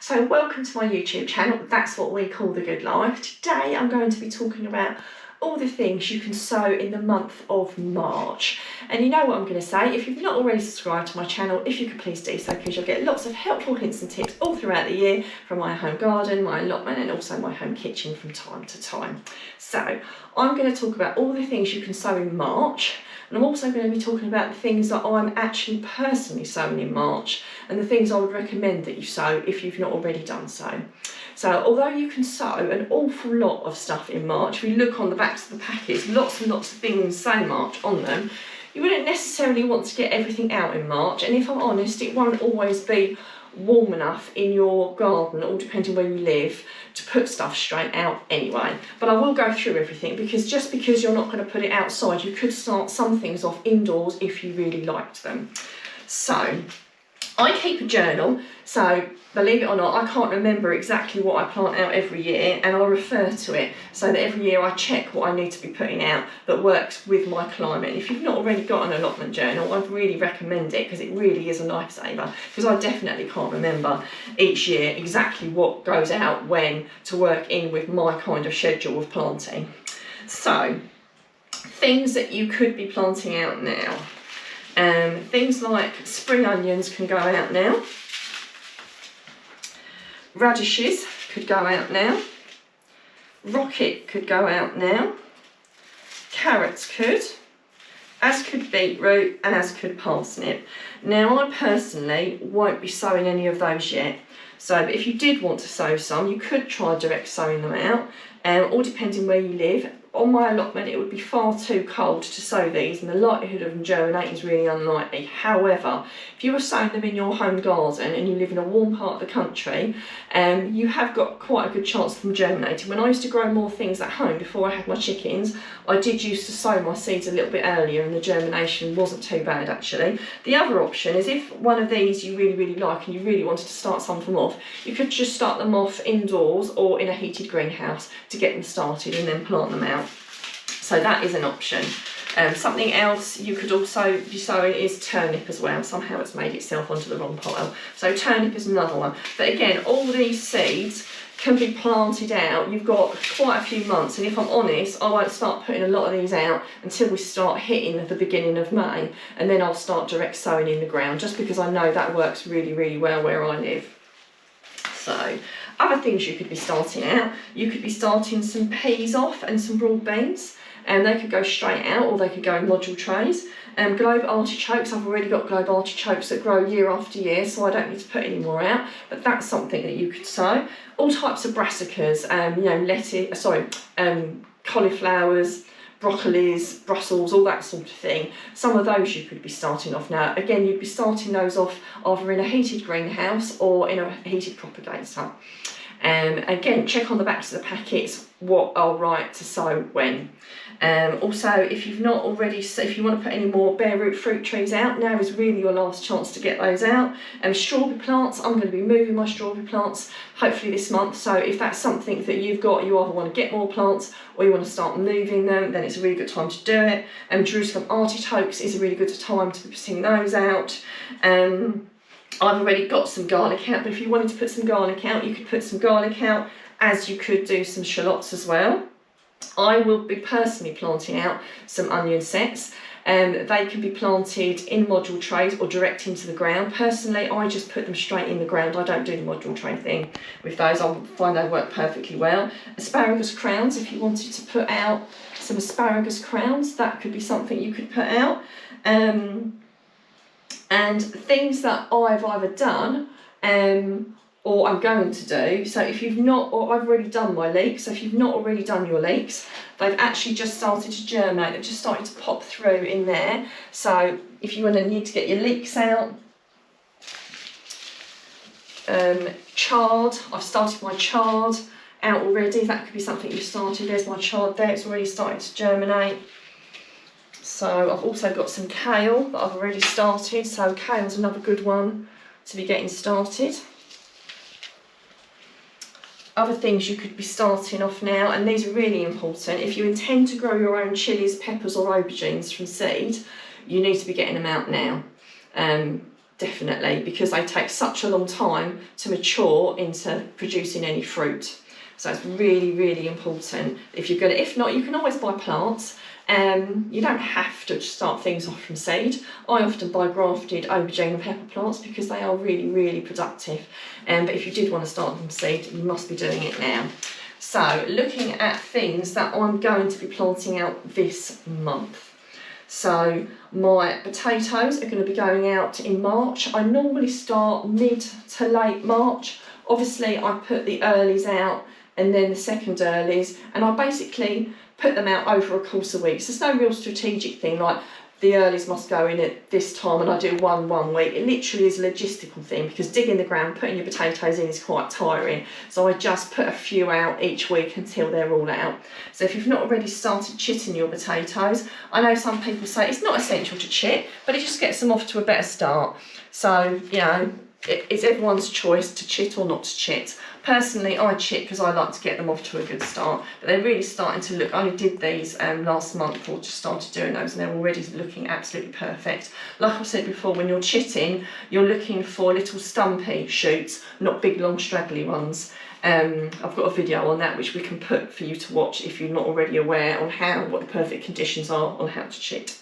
So welcome to my YouTube channel. That's what we call The Good Life. Today I'm going to be talking about all the things you can sow in the month of March. And you know what I'm going to say, if you've not already subscribed to my channel, if you could please do so, because you'll get lots of helpful hints and tips all throughout the year from my home garden, my allotment, and also my home kitchen from time to time. So I'm going to talk about all the things you can sow in March. And I'm also going to be talking about the things that I'm actually personally sowing in March and the things I would recommend that you sow if you've not already done so. So although you can sow an awful lot of stuff in March, if you look on the backs of the packets, lots and lots of things say March on them, you wouldn't necessarily want to get everything out in March. And if I'm honest, it won't always be warm enough in your garden, all depending where you live, to put stuff straight out anyway. But I will go through everything, because just because you're not going to put it outside, you could start some things off indoors if you really liked them. So I keep a journal, so believe it or not, I can't remember exactly what I plant out every year, and I refer to it so that every year I check what I need to be putting out that works with my climate. If you've not already got an allotment journal, I'd really recommend it, because it really is a lifesaver, because I definitely can't remember each year exactly what goes out when to work in with my kind of schedule of planting. So things that you could be planting out now. Things like spring onions can go out now. Radishes could go out now. Rocket could go out now. Carrots could, as could beetroot, and as could parsnip. Now I personally won't be sowing any of those yet. So if you did want to sow some, you could try direct sowing them out, all depending where you live. On my allotment, it would be far too cold to sow these, and the likelihood of them germinating is really unlikely. However, if you were sowing them in your home garden and you live in a warm part of the country, you have got quite a good chance of them germinating. When I used to grow more things at home before I had my chickens, I did used to sow my seeds a little bit earlier, and the germination wasn't too bad actually. The other option is, if one of these you really like and you really wanted to start some of them off, you could just start them off indoors or in a heated greenhouse to get them started and then plant them out. So that is an option. Something else you could also be sowing is turnip as well. Somehow it's made itself onto the wrong pile. So turnip is another one. But again, all these seeds can be planted out. You've got quite a few months, and if I'm honest, I won't start putting a lot of these out until we start hitting at the beginning of May, and then I'll start direct sowing in the ground, just because I know that works really well where I live. So other things you could be starting out, you could be starting some peas off and some broad beans. And they could go straight out, or they could go in module trays. Globe artichokes, I've already got globe artichokes that grow year after year, so I don't need to put any more out, but that's something that you could sow. All types of brassicas, cauliflowers, broccolis, Brussels, all that sort of thing. Some of those you could be starting off now. Again, you'd be starting those off either in a heated greenhouse or in a heated propagator. Again, check on the backs of the packets what I'll write to sow when. Also, if you've not already, if you want to put any more bare root fruit trees out, now is really your last chance to get those out. Strawberry plants, I'm going to be moving my strawberry plants hopefully this month, so if that's something that you've got, you either want to get more plants or you want to start moving them, then it's a really good time to do it. Jerusalem artichokes is a really good time to be putting those out. I've already got some garlic out, but if you wanted to put some garlic out, you could put some garlic out, as you could do some shallots as well. I will be personally planting out some onion sets. They can be planted in module trays or direct into the ground. Personally, I just put them straight in the ground. I don't do the module tray thing with those. I find they work perfectly well. Asparagus crowns, if you wanted to put out some asparagus crowns, that could be something you could put out. And things that I've either done or I'm going to do. So if you've not, or I've already done my leeks, so if you've not already done your leeks, they've actually just started to germinate, they've just started to pop through in there. So if you want to need to get your leeks out, chard, I've started my chard out already, that could be something you've started. There's my chard there, it's already started to germinate. So I've also got some kale that I've already started, so kale's another good one to be getting started. Other things you could be starting off now, and these are really important, if you intend to grow your own chilies, peppers or aubergines from seed, you need to be getting them out now. definitely, because they take such a long time to mature into producing any fruit. So it's really, really important. If not, you can always buy plants. You don't have to start things off from seed. I often buy grafted aubergine and pepper plants because they are really, really productive. But if you did want to start from seed, you must be doing it now. So looking at things that I'm going to be planting out this month. So my potatoes are going to be going out in March. I normally start mid to late March. Obviously I put the earlies out and then the second earlies, and I basically put them out over a course of weeks. There's no real strategic thing like the earlies must go in at this time and I do one week. It literally is a logistical thing because digging the ground, putting your potatoes in is quite tiring. So I just put a few out each week until they're all out. So if you've not already started chitting your potatoes, I know some people say it's not essential to chit, but it just gets them off to a better start. So, you know, it's everyone's choice to chit or not to chit. Personally, I chit because I like to get them off to a good start, but they're really starting to look. I only did these last month, or just started doing those, and they're already looking absolutely perfect. Like I said before, when you're chitting, you're looking for little stumpy shoots, not big, long, straggly ones. I've got a video on that which we can put for you to watch if you're not already aware on what the perfect conditions are on how to chit.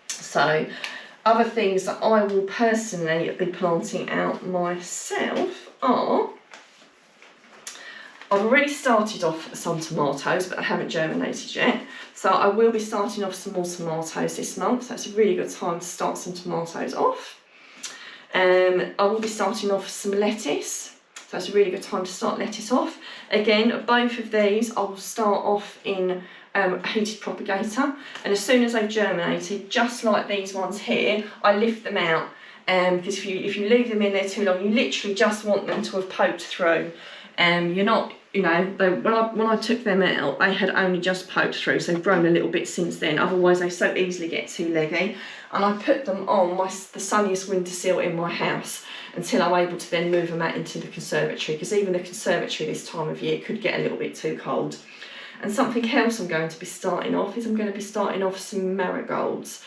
So, other things that I will personally be planting out myself are, I've already started off some tomatoes, but I haven't germinated yet. So I will be starting off some more tomatoes this month. That's a really good time to start some tomatoes off. I will be starting off some lettuce. So it's a really good time to start lettuce off. Again, both of these I will start off in a heated propagator, and as soon as they've germinated, just like these ones here, I lift them out, because if you leave them in there too long, you literally just want them to have poked through. You're not, you know, when I took them out, they had only just poked through, so they've grown a little bit since then. Otherwise, they so easily get too leggy. And I put them on the sunniest windowsill in my house until I'm able to then move them out into the conservatory, because even the conservatory this time of year could get a little bit too cold. And something else I'm going to be starting off is I'm going to be starting off some marigolds.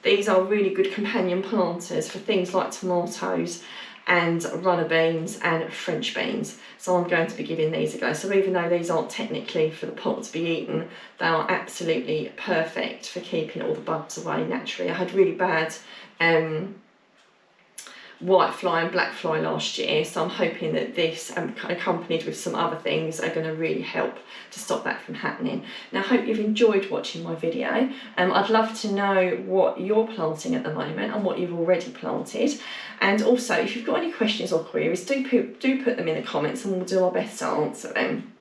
These are really good companion planters for things like tomatoes and runner beans and French beans. So I'm going to be giving these a go. So even though these aren't technically for the pot to be eaten, they are absolutely perfect for keeping all the bugs away naturally. I had really bad white fly and black fly last year, so I'm hoping that this, accompanied with some other things, are going to really help to stop that from happening. Now I hope you've enjoyed watching my video. I'd love to know what you're planting at the moment and what you've already planted, and also if you've got any questions or queries, do put them in the comments and we'll do our best to answer them.